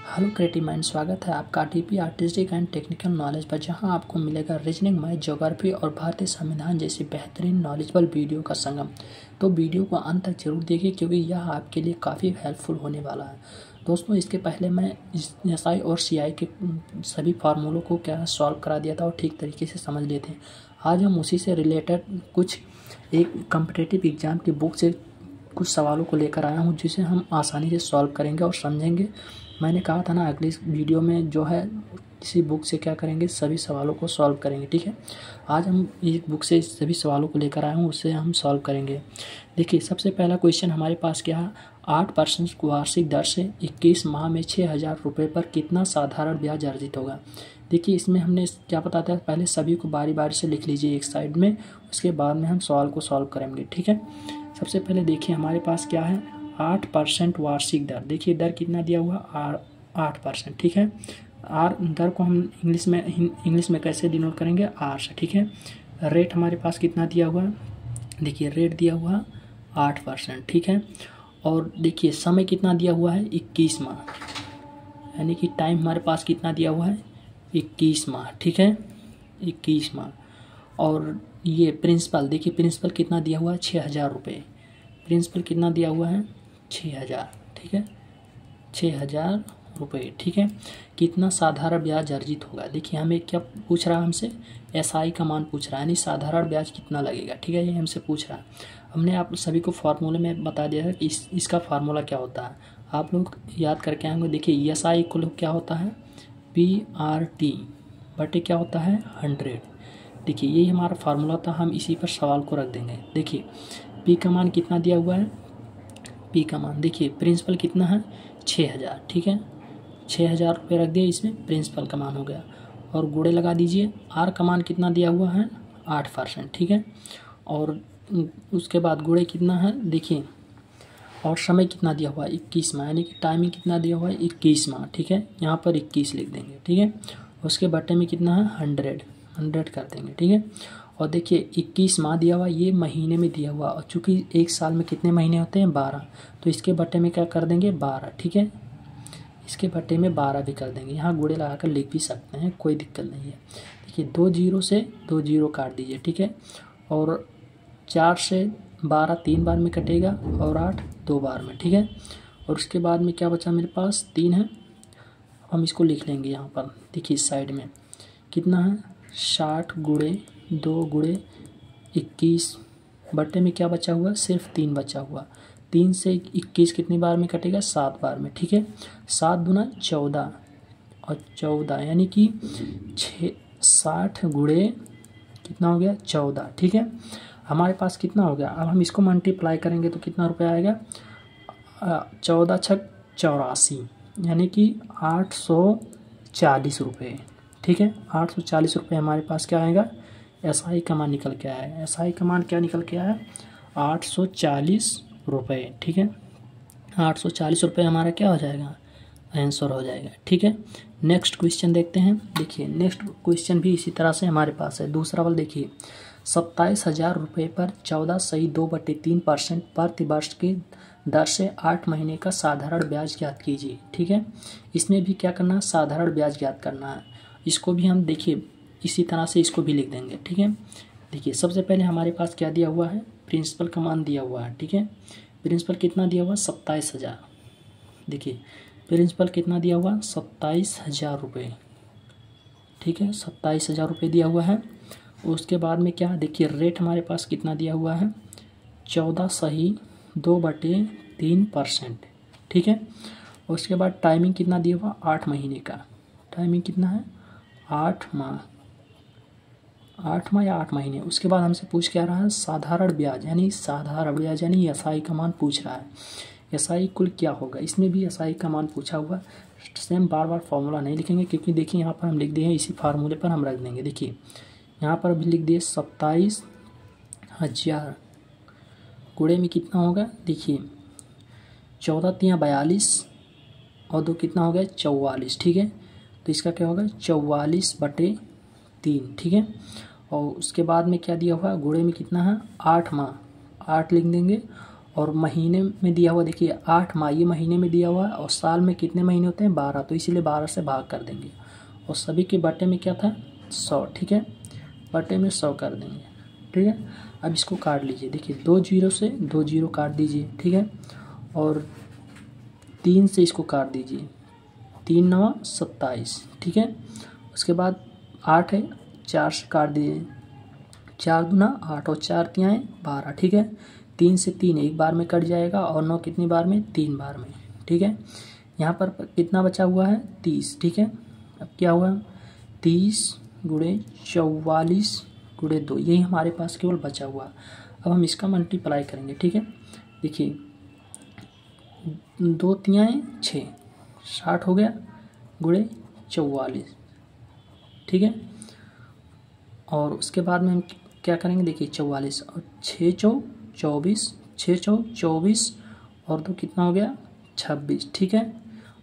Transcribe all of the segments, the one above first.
Hello creative mind, स्वागत है आपका TP artistic and technical knowledge पर, जहां आपको मिलेगा रीजनिंग, मैथ, ज्योग्राफी और भारतीय संविधान जैसी बेहतरीन नॉलेजेबल वीडियो का संगम। तो वीडियो को अंत तक जरूर देखिए क्योंकि यह आपके लिए काफ़ी हेल्पफुल होने वाला है। दोस्तों, इसके पहले मैं एसआई और सीआई के सभी फार्मूलों को क्या सॉल्व करा दिया था और ठीक तरीके से समझ लिए थे। आज हम उसी से रिलेटेड कुछ एक कॉम्पिटिटिव एग्जाम की बुक से कुछ सवालों को लेकर आया हूँ, जिसे हम आसानी से सॉल्व करेंगे और समझेंगे। मैंने कहा था ना, अगली वीडियो में जो है इसी बुक से क्या करेंगे, सभी सवालों को सॉल्व करेंगे। ठीक है, आज हम एक बुक से सभी सवालों को लेकर आए हूँ, उससे हम सॉल्व करेंगे। देखिए, सबसे पहला क्वेश्चन हमारे पास क्या है, 8% वार्षिक दर से 21 माह में 6,000 रुपये पर कितना साधारण ब्याज अर्जित होगा। देखिए, इसमें हमने क्या बताया था, पहले सभी को बारी बारी से लिख लीजिए एक साइड में, उसके बाद में हम सवाल को सॉल्व करेंगे। ठीक है, सबसे पहले देखिए हमारे पास क्या है, 8% वार्षिक दर। देखिए दर कितना दिया हुआ, 8%। ठीक है, आर दर को हम इंग्लिश में कैसे डिनोट करेंगे, आर से। ठीक है, रेट हमारे पास कितना दिया हुआ है, देखिए रेट दिया हुआ 8%। ठीक है, और देखिए समय कितना दिया हुआ है, 21 माह, यानी कि टाइम हमारे पास कितना दिया हुआ है, 21 माह। ठीक है, 21 माह। और ये प्रिंसिपल, देखिए प्रिंसिपल कितना दिया हुआ है, 6,000 रुपये। प्रिंसिपल कितना दिया हुआ है, 6,000। ठीक है, 6,000 रुपये। ठीक है, कितना साधारण ब्याज अर्जित होगा। देखिए हमें क्या पूछ रहा है, हमसे एसआई का मान पूछ रहा है, यानी साधारण ब्याज कितना लगेगा। ठीक है, ये हमसे पूछ रहा है। हमने आप सभी को फार्मूले में बता दिया है कि इसका फार्मूला क्या होता है, आप लोग याद करके आएंगे। देखिए एसआई इक्वल क्या होता है, PRT बटे क्या होता है, 100। देखिए यही हमारा फार्मूला था, हम इसी पर सवाल को रख देंगे। देखिए पी का मान कितना दिया हुआ है, पी का मान देखिए प्रिंसिपल कितना है, 6,000। ठीक है, 6,000 रुपये रख दिए, इसमें प्रिंसिपल का मान हो गया। और गुणे लगा दीजिए, आर का मान कितना दिया हुआ है, 8%। ठीक है, और उसके बाद गुणे कितना है, देखिए और समय कितना दिया हुआ है, 21 माह, यानी कि टाइमिंग कितना दिया हुआ है, 21 माह। ठीक है, यहाँ पर 21 लिख देंगे। ठीक है, उसके बटे में कितना है, 100 कर देंगे। ठीक है, और देखिए 21 माह दिया हुआ, ये महीने में दिया हुआ, और चूंकि एक साल में कितने महीने होते हैं, 12, तो इसके बटे में क्या कर देंगे, 12। ठीक है, इसके बटे में 12 भी कर देंगे। यहाँ गुणे लगाकर लिख भी सकते हैं, कोई दिक्कत नहीं है। देखिए 2 जीरो से 2 जीरो काट दीजिए। ठीक है, और 4 से 12 3 बार में कटेगा, और 8 2 बार में। ठीक है, और उसके बाद में क्या बचा मेरे पास, 3 है, हम इसको लिख लेंगे यहाँ पर। देखिए इस साइड में कितना है, 60 गुणे 2 गुणे 21 बटे में क्या बचा हुआ, सिर्फ 3 बचा हुआ। 3 से 21 कितनी बार में कटेगा, 7 बार में। ठीक है, 7 दूना 14 और 14 यानी कि 60 गुणे कितना हो गया, 14। ठीक है, हमारे पास कितना हो गया, अब हम इसको मल्टीप्लाई करेंगे तो कितना रुपया आएगा, 14 छक 84, यानी कि 840 रुपये। ठीक है, 840 रुपये हमारे पास क्या आएगा, एसआई का मान निकल के आया है। एसआई का मान क्या निकल के आया है, 840 रुपये। ठीक है, 840 रुपये हमारा क्या हो जाएगा, आंसर हो जाएगा। ठीक है, नेक्स्ट क्वेश्चन देखते हैं। देखिए नेक्स्ट क्वेश्चन भी इसी तरह से हमारे पास है। दूसरा वाला देखिए, 27,000 रुपये पर 14.2/3% प्रतिवर्ष की दर से 8 महीने का साधारण ब्याज ज्ञात कीजिए। ठीक है, इसमें भी क्या करना है, साधारण ब्याज ज्ञात करना है। इसको भी हम देखिए इसी तरह से इसको भी लिख देंगे। ठीक है, देखिए सबसे पहले हमारे पास क्या दिया हुआ है, प्रिंसिपल का मान दिया हुआ है। ठीक है, प्रिंसिपल कितना दिया हुआ, 27,000। देखिए प्रिंसिपल कितना दिया हुआ, 27,000 रुपये। ठीक है, 27,000 रुपये दिया हुआ है। उसके बाद में क्या, देखिए रेट हमारे पास कितना दिया हुआ है, 14.2/3%। ठीक है, उसके बाद टाइमिंग कितना दिया हुआ, 8 महीने का। टाइमिंग कितना है, 8 माह या 8 महीने। उसके बाद हमसे पूछ क्या रहा है, साधारण ब्याज, यानी एसआई का मान पूछ रहा है। एसआई कुल क्या होगा, इसमें भी एसआई का मान पूछा हुआ। सेम बार बार फॉर्मूला नहीं लिखेंगे, क्योंकि देखिए यहाँ पर हम लिख दिए हैं, इसी फार्मूले पर हम रख देंगे। देखिए यहाँ पर भी लिख दिए 27,000 गुणे में कितना होगा, देखिए 14 3 42 और 2 कितना हो गया, 44। ठीक है, तो इसका क्या होगा, 44/3। ठीक है, और उसके बाद में क्या दिया हुआ, गुणे में कितना है, 8 माह, 8 लिख देंगे, और महीने में दिया हुआ देखिए 8 माह ये महीने में दिया हुआ है, और साल में कितने महीने होते हैं 12, तो इसीलिए 12 से भाग कर देंगे। और सभी के बटे में क्या था 100, ठीक है, बटे में 100 कर देंगे, ठीक है। अब इसको काट लीजिए, देखिए 2 जीरो से 2 जीरो काट दीजिए, ठीक है, और 3 से इसको काट दीजिए, 3 9 27, ठीक है। उसके बाद 8 है, 4 से काट दीजिए, 4 दूना 8 और 4 तियाएँ 12, ठीक है। 3 से 3 एक बार में कट जाएगा, और 9 कितनी बार में 3 बार में, ठीक है। यहाँ पर कितना बचा हुआ है 30, ठीक है। अब क्या हुआ 30 गुणे 44 गुणे 2, यही हमारे पास केवल बचा हुआ है। अब हम इसका मल्टीप्लाई करेंगे, ठीक है। देखिए 2 तियाएँ 6, 60 हो गया गुणे 44, ठीक है। और उसके बाद में हम क्या करेंगे, देखिए 44 और 6 चौ 24, 6 चौ 24 और 2 कितना हो गया 26, ठीक है।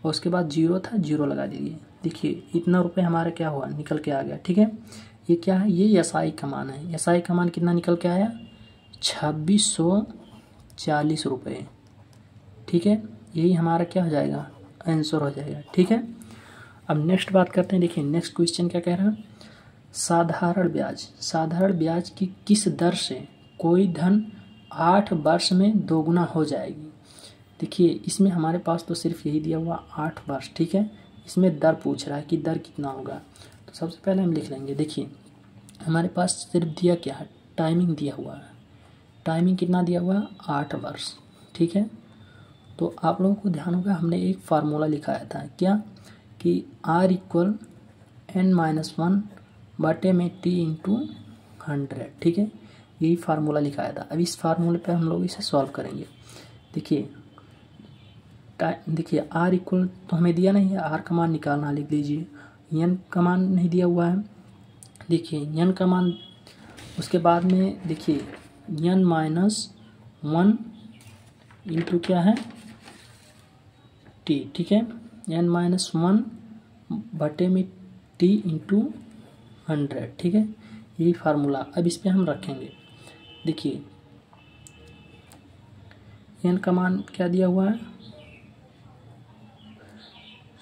और उसके बाद जीरो था, जीरो लगा दीजिए, देखिए इतना रुपए हमारा क्या हुआ निकल के आ गया, ठीक है। ये क्या है, ये एसआई का मान है। एसआई का मान कितना निकल के आया 2640 रुपये, ठीक है। यही हमारा क्या हो जाएगा आंसर हो जाएगा, ठीक है। अब नेक्स्ट बात करते हैं, देखिए नेक्स्ट क्वेश्चन क्या कह रहा है, साधारण ब्याज। साधारण ब्याज की किस दर से कोई धन 8 वर्ष में दोगुना हो जाएगी। देखिए इसमें हमारे पास तो सिर्फ यही दिया हुआ 8 वर्ष, ठीक है। इसमें दर पूछ रहा है कि दर कितना होगा, तो सबसे पहले हम लिख लेंगे। देखिए हमारे पास सिर्फ दिया क्या है, टाइमिंग दिया हुआ है। टाइमिंग कितना दिया हुआ है 8 वर्ष, ठीक है। तो आप लोगों को ध्यान होगा हमने एक फार्मूला लिखाया था क्या, कि R = n-1 बटे में T × 100, ठीक है। यही फार्मूला लिखाया था। अब इस फार्मूले पे हम लोग इसे सॉल्व करेंगे। देखिए R = तो हमें दिया नहीं है, R का मान निकालना, लिख लीजिए। n का मान नहीं दिया हुआ है, देखिए n का मान, उसके बाद में देखिए n-1 इंटू क्या है t, ठीक है। n-1 बटे में t × 100, ठीक है। यही फार्मूला अब इस पे हम रखेंगे। देखिए n का मान क्या दिया हुआ है,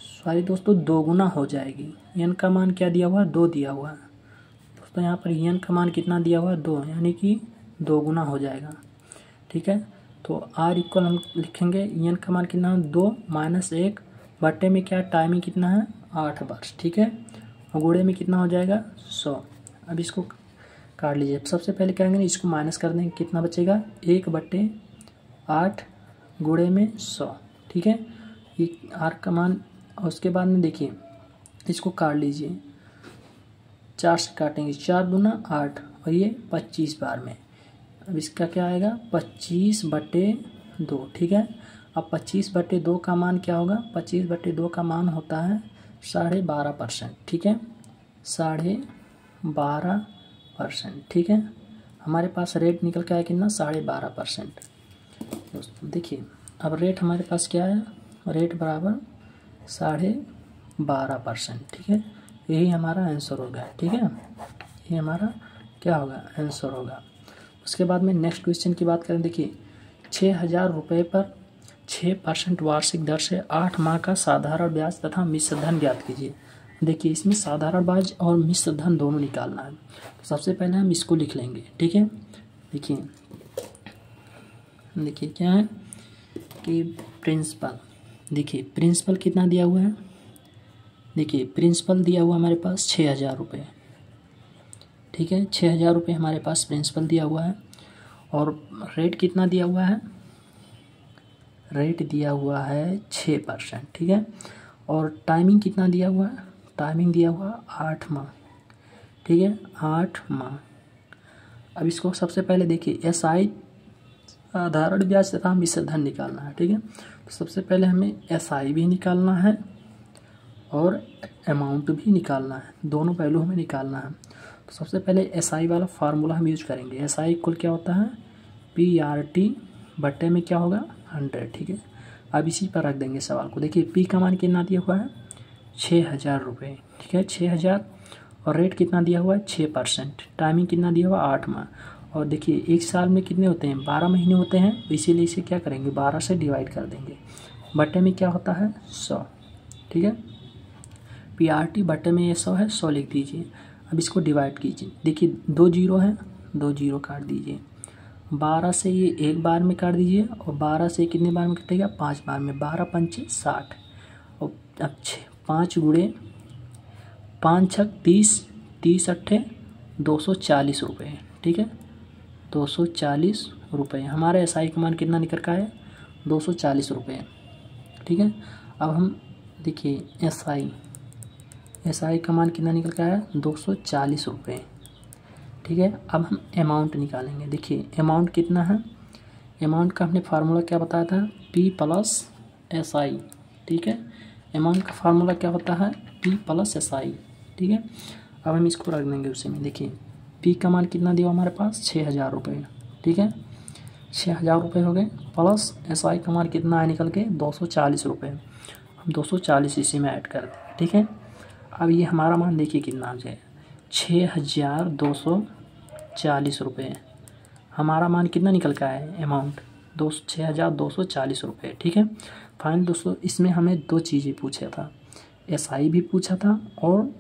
सॉरी दोस्तों, दोगुना हो जाएगी। n का मान क्या दिया हुआ है 2 दिया हुआ है दोस्तों। यहाँ पर n का मान कितना दिया हुआ है 2, यानी कि दोगुना हो जाएगा, ठीक है। तो R = हम लिखेंगे n का मान कितना है 2 - 1 बटे में क्या टाइमिंग कितना है 8 वर्ष, ठीक है। और गुणे में कितना हो जाएगा 100। अब इसको काट लीजिए। सबसे पहले क्या करेंगे, इसको माइनस कर देंगे, कितना बचेगा 1/8 गुणे में 100, ठीक है। ये R का मान, और उसके बाद में देखिए इसको काट लीजिए, 4 से काटेंगे, 4 दूना 8 और ये 25 बार में। अब इसका क्या आएगा 25/2, ठीक है। अब 25/2 का मान क्या होगा, 25/2 का मान होता है 12.5%, ठीक है, 12.5%, ठीक है। हमारे पास रेट निकल के आया कितना 12.5%। दोस्तों देखिए अब रेट हमारे पास क्या है, रेट बराबर 12.5%, ठीक है। यही हमारा आंसर होगा, ठीक है। ये हमारा क्या होगा आंसर होगा। उसके बाद में नेक्स्ट क्वेश्चन की बात करें। देखिए 6,000 रुपये पर 6% वार्षिक दर से 8 माह का साधारण ब्याज तथा मिश्र धन ज्ञात कीजिए। देखिए इसमें साधारण ब्याज और मिश्र धन दोनों निकालना है। तो सबसे पहले हम इसको लिख लेंगे, ठीक है। देखिए क्या है कि प्रिंसिपल, देखिए प्रिंसिपल कितना दिया हुआ है, देखिए प्रिंसिपल दिया हुआ हमारे पास 6,000 रुपये, ठीक है। 6,000 रुपये हमारे पास प्रिंसिपल दिया हुआ है। और रेट कितना दिया हुआ है, रेट दिया हुआ है 6%, ठीक है। और टाइमिंग कितना दिया हुआ है, टाइमिंग दिया हुआ 8 माह, ठीक है, 8 माह। अब इसको सबसे पहले देखिए SI साधारण ब्याज तथा मिश्र धन निकालना है, ठीक है। तो सबसे पहले हमें SI भी निकालना है और अमाउंट भी निकालना है, दोनों पहलू हमें निकालना है। तो सबसे पहले SI वाला फार्मूला हम यूज करेंगे। SI इक्वल क्या होता है PRT बट्टे में क्या होगा 100, ठीक है। अब इसी पर रख देंगे सवाल को। देखिए P का मान कितना दिया हुआ है 6,000 रुपये, ठीक है, 6,000। और रेट कितना दिया हुआ है 6%, टाइमिंग कितना दिया हुआ 8 माह। और देखिए एक साल में कितने होते हैं, 12 महीने होते हैं, तो इसीलिए इसे क्या करेंगे, 12 से डिवाइड कर देंगे। बटे में क्या होता है 100, ठीक है। PRT बटे में ये 100 है, 100 लिख दीजिए। अब इसको डिवाइड कीजिए, देखिए 2 जीरो है, 2 जीरो काट दीजिए। 12 से ये एक बार में काट दीजिए, और 12 से कितने बार में कटेगा, 5 बार में। 12 पंचे 60, और अब 5 गुणे 5 छक 30, 30 अट्ठे 240 रुपये, ठीक है। 240 रुपये हमारा SI का मान कितना निकल का है, 240 रुपये, ठीक है। अब हम देखिए SI का मान कितना निकल का है, 240 रुपये, ठीक है। अब हम अमाउंट निकालेंगे। देखिए अमाउंट कितना है, अमाउंट का हमने फार्मूला क्या बताया था, P प्लस SI, ठीक है। अमाउंट का फार्मूला क्या होता है, P प्लस SI, ठीक है। अब हम इसको रख देंगे उसी में। देखिए P का मान कितना दिया हमारे पास, 6000 रुपये, ठीक है। 6000 रुपये हो गए, प्लस SI का मान कितना है निकल के, 240 रुपये। हम 240 इसी में ऐड कर दें, ठीक है। अब ये हमारा मान देखिए कितना आ जाए, 6240 रुपये हमारा मान कितना निकल का है, अमाउंट 6240 रुपये, ठीक है। फाइन दोस्तों, इसमें हमें 2 चीज़ें पूछा था, SI भी पूछा था और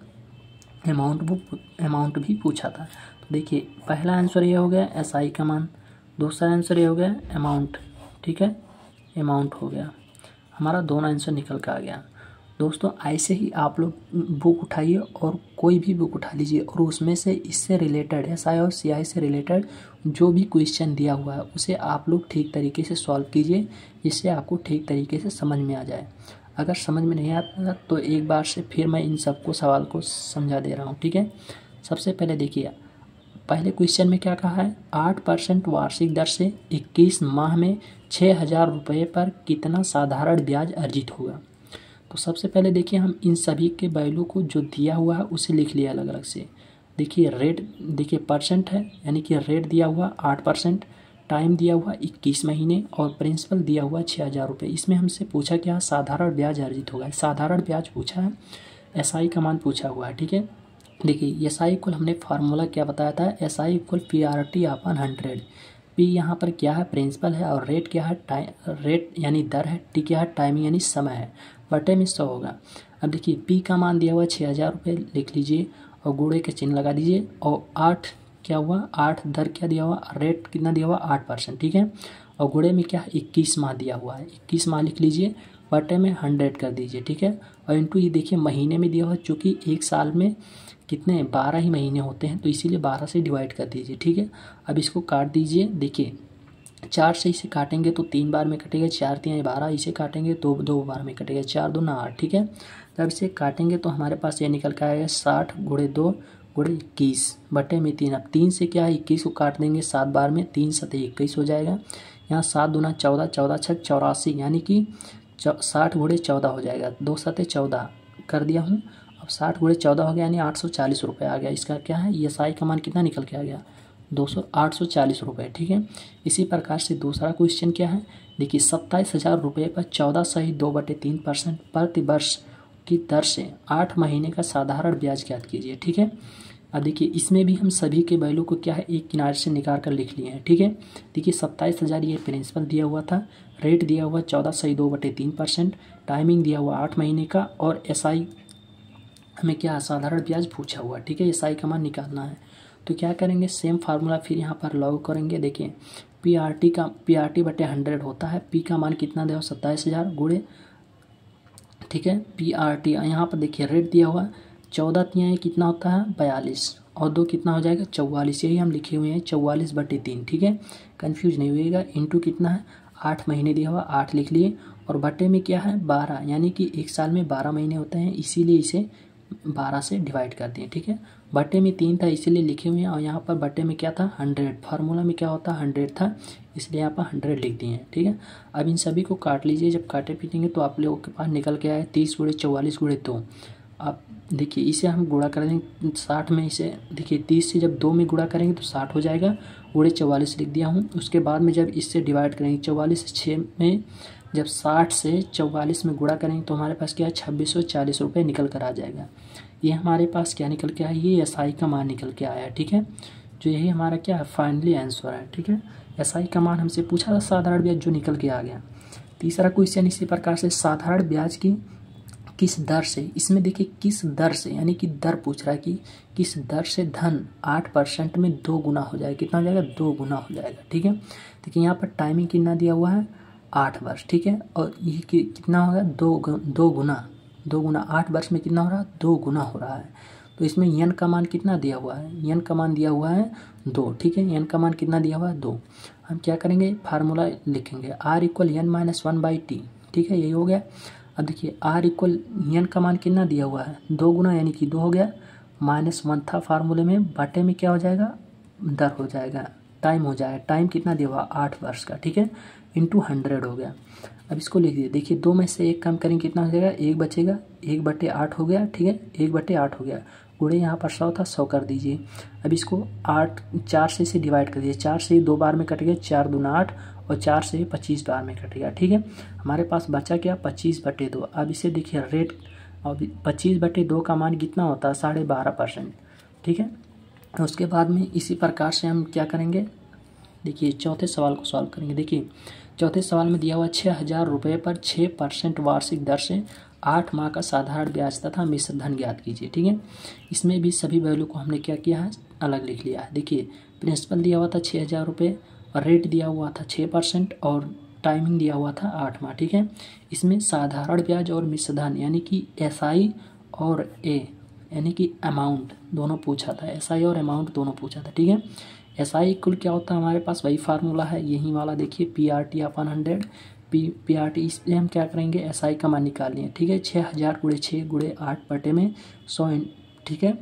अमाउंट भी पूछा था। तो देखिए पहला आंसर ये हो गया SI का मान, दूसरा आंसर ये हो गया अमाउंट, ठीक है। अमाउंट हो गया हमारा, दोनों आंसर निकल कर आ गया। दोस्तों ऐसे ही आप लोग बुक उठाइए और कोई भी बुक उठा लीजिए, और उसमें से इससे रिलेटेड SI और CI से रिलेटेड जो भी क्वेश्चन दिया हुआ है उसे आप लोग ठीक तरीके से सॉल्व कीजिए, जिससे आपको ठीक तरीके से समझ में आ जाए। अगर समझ में नहीं आता तो एक बार से फिर मैं इन सबको सवाल को समझा दे रहा हूँ, ठीक है। सबसे पहले देखिए, पहले क्वेश्चन में क्या कहा है, 8% वार्षिक दर से 21 माह में 6000 रुपये पर कितना साधारण ब्याज अर्जित होगा। तो सबसे पहले देखिए हम इन सभी के वैल्यू को जो दिया हुआ है उसे लिख लिया अलग अलग से। देखिए रेट, देखिए परसेंट है, यानी कि रेट दिया हुआ 8%, टाइम दिया हुआ 21 महीने, और प्रिंसिपल दिया हुआ 6000 रुपये। इसमें हमसे पूछा क्या, साधारण ब्याज अर्जित होगा, साधारण ब्याज पूछा है, SI का मान पूछा हुआ है, ठीक है। देखिए SI इक्वल हमने फार्मूला क्या बताया था, SI इक्वल PRT अपन 100। P यहाँ पर क्या है, प्रिंसिपल है, और रेट क्या है, रेट यानी दर है, T क्या है, टाइमिंग यानी समय है, बटे में 100 होगा। अब देखिए P का मान दिया हुआ 6000 रुपये लिख लीजिए, और गुणे के चिन्ह लगा दीजिए, और 8 क्या हुआ, 8 दर क्या दिया हुआ, रेट कितना दिया हुआ 8%, ठीक है। और गुणे में क्या 21 माह दिया हुआ है, 21 माह लिख लीजिए, बटे में 100 कर दीजिए, ठीक है। और इंटू ये देखिए महीने में दिया हुआ, चूँकि एक साल में कितने 12 ही महीने होते हैं, तो इसीलिए 12 से डिवाइड कर दीजिए, ठीक है। अब इसको काट दीजिए, देखिए 4 से इसे काटेंगे तो 3 बार में कटेगा, 4 3 12, इसे काटेंगे तो 2 बार में कटेगा, 4 2 8, ठीक है। तब इसे काटेंगे तो हमारे पास ये निकल के आएगा 60 गुणे 2 गुणे 21 बटे में 3। अब 3 से क्या है 21 को काट देंगे 7 बार में, 3 7 21 हो जाएगा। यहाँ 7 दूना 14, 14 छक 84, यानी कि 60 गुणे 14 हो जाएगा, 2 7 14 कर दिया हूँ। अब 60 गुणे 14 हो गया, यानी 840 रुपये आ गया। इसका क्या है, SI का मान कितना निकल के आ गया, 840 रुपये, ठीक है। इसी प्रकार से दूसरा क्वेश्चन क्या है, देखिए 27,000 रुपये पर 14/2/3% प्रति वर्ष की दर से 8 महीने का साधारण ब्याज ज्ञात कीजिए, ठीक है। अब देखिए इसमें भी हम सभी के वैल्यू को क्या है एक किनारे से निकाल कर लिख लिए हैं, ठीक है। देखिए 27,000 ये प्रिंसिपल दिया हुआ था, रेट दिया हुआ 14/2/3%, टाइमिंग दिया हुआ 8 महीने का, और SI हमें क्या साधारण ब्याज पूछा हुआ, ठीक है। SI का मान निकालना है, तो क्या करेंगे, सेम फार्मूला फिर यहाँ पर लागू करेंगे। देखिए PRT बटे 100 होता है, P का मान कितना दिया 27,000 गुणे, ठीक है, PRT यहाँ पर देखिए रेट दिया हुआ 14 तियां कितना होता है 42, और 2 कितना हो जाएगा 44, यही हम लिखे हुए हैं 44/3, ठीक है। कन्फ्यूज नहीं होइएगा। इंटू कितना है 8 महीने दिया हुआ 8 लिख लिए, और बटे में क्या है 12, यानी कि एक साल में 12 महीने होते हैं, इसीलिए इसे 12 से डिवाइड कर दिए, ठीक है। बटे में 3 था इसीलिए लिखे हुए हैं, और यहाँ पर बटे में क्या था 100, फार्मूला में क्या होता 100 था, इसलिए यहाँ पर 100 लिख दिए हैं, ठीक है। अब इन सभी को काट लीजिए, जब काटे पीटेंगे तो आप लोगों के पास निकल के आए 30 गुणे 44 गुणे 2। अब देखिए इसे हम गुणा करेंगे 60 में, इसे देखिए 30 से जब 2 में गुणा करेंगे तो 60 हो जाएगा, गुणे 44 लिख दिया हूँ। उसके बाद में जब इससे डिवाइड करेंगे 44 से 6 में, जब 60 से 44 में गुणा करेंगे तो हमारे पास क्या है 2640 रुपये निकल कर आ जाएगा। ये हमारे पास क्या निकल के आया, ये SI का मान निकल के आया, ठीक है। जो यही हमारा क्या है फाइनली आंसर है। ठीक है, एसआई का मान हमसे पूछा था साधारण ब्याज, जो निकल के आ गया। तीसरा क्वेश्चन इसी प्रकार से, साधारण ब्याज की किस दर से, इसमें देखिए किस दर से, यानी कि दर पूछ रहा है कि किस दर से धन 8% में 2 गुना हो जाएगा। कितना हो जाएगा? 2 गुना हो जाएगा। ठीक है, देखिए यहाँ पर टाइमिंग कितना दिया हुआ है? 8 वर्ष। ठीक है, और ये कितना होगा? 2 गुना 8 वर्ष में कितना हो रहा है? 2 गुना हो रहा है। तो इसमें यन का मान कितना दिया हुआ है? यन का मान दिया हुआ है 2। ठीक है, यन का मान कितना दिया हुआ है? 2। हम क्या करेंगे? फार्मूला लिखेंगे R इक्वल यन माइनस 1/t। ठीक है, यही हो गया। अब देखिए R इक्वल यन का मान कितना दिया हुआ है? 2 गुना, यानी कि 2 हो गया, -1 था फार्मूले में, बाटे में क्या हो जाएगा? दर हो जाएगा, टाइम हो जाएगा। टाइम कितना दिया हुआ? 8 वर्ष का। ठीक है, इंटू 100 हो गया। अब इसको लिख दीजिए। देखिए 2 में से 1 कम करेंगे, कितना हो जाएगा? 1 बचेगा, 1/8 हो गया। ठीक है, 1/8 हो गया। गुणे यहाँ पर 100 था, 100 कर दीजिए। अब इसको 4 से इसे डिवाइड कर दीजिए। 4 से 2 बार में कटेगा, 4 दूना 8, और 4 से 25 बार में कटेगा। ठीक है, हमारे पास बचा क्या? 25/2। अब इसे देखिए रेट, अब 25/2 का मान कितना होता है? 12.5%। ठीक है, उसके बाद में इसी प्रकार से हम क्या करेंगे? देखिए चौथे सवाल को सॉल्व करेंगे। देखिए चौथे सवाल में दिया हुआ 6,000 रुपये पर 6% वार्षिक दर से 8 माह का साधारण ब्याज तथा मिश्र धन ज्ञात कीजिए। ठीक है, इसमें भी सभी वैल्यू को हमने क्या किया है? अलग लिख लिया है। देखिए प्रिंसिपल दिया हुआ था 6,000 रुपये, और रेट दिया हुआ था 6%, और टाइमिंग दिया हुआ था 8 माह। ठीक है, इसमें साधारण ब्याज और मिश्र धन यानी कि एसआई और ए यानी कि अमाउंट दोनों पूछा था। एसआई और अमाउंट दोनों पूछा था। ठीक है, एसआई इक्वल क्या होता है? हमारे पास वही फार्मूला है, यही वाला। देखिए PRT/100। PRT, इसलिए हम क्या करेंगे? एसआई का मान निकाल लिए। ठीक है, 6,000 × 6 × 8 बटे में 100। ठीक है,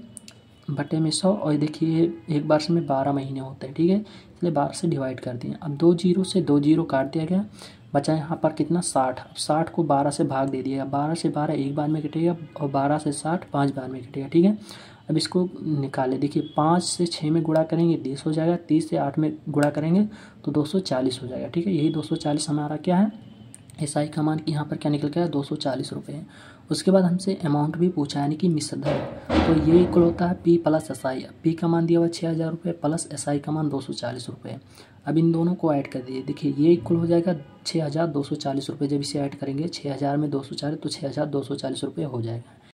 बटे में 100, और देखिए एक वर्ष में 12 महीने होते हैं। ठीक है, इसलिए 12 से डिवाइड कर दिए। अब 2 जीरो से 2 जीरो काट दिया गया, बचा यहाँ पर कितना? 60। अब 60 को 12 से भाग दे दिया। 12 से 12 एक बार में कटेगा, और 12 से 60 5 बार में कटेगा। ठीक है, अब इसको निकालें। देखिए 5 से 6 में गुणा करेंगे 30 हो जाएगा, 30 से 8 में गुणा करेंगे तो 240 हो जाएगा। ठीक है, यही 240 हमारा क्या है? एसआई का मान यहाँ पर क्या निकल गया? 240 रुपये है। उसके बाद हमसे अमाउंट भी पूछा, यानी कि मिश्र धन। तो ये इक्वल होता है P + SI। P का मान दिया हुआ 6,000 रुपये प्लस SI का मान 240 रुपये। अब इन दोनों को ऐड कर दीजिए। देखिए ये इक्वल हो जाएगा 6,240 रुपये। जब इसे ऐड करेंगे 6,000 में 240 तो 6,240 रुपये हो जाएगा।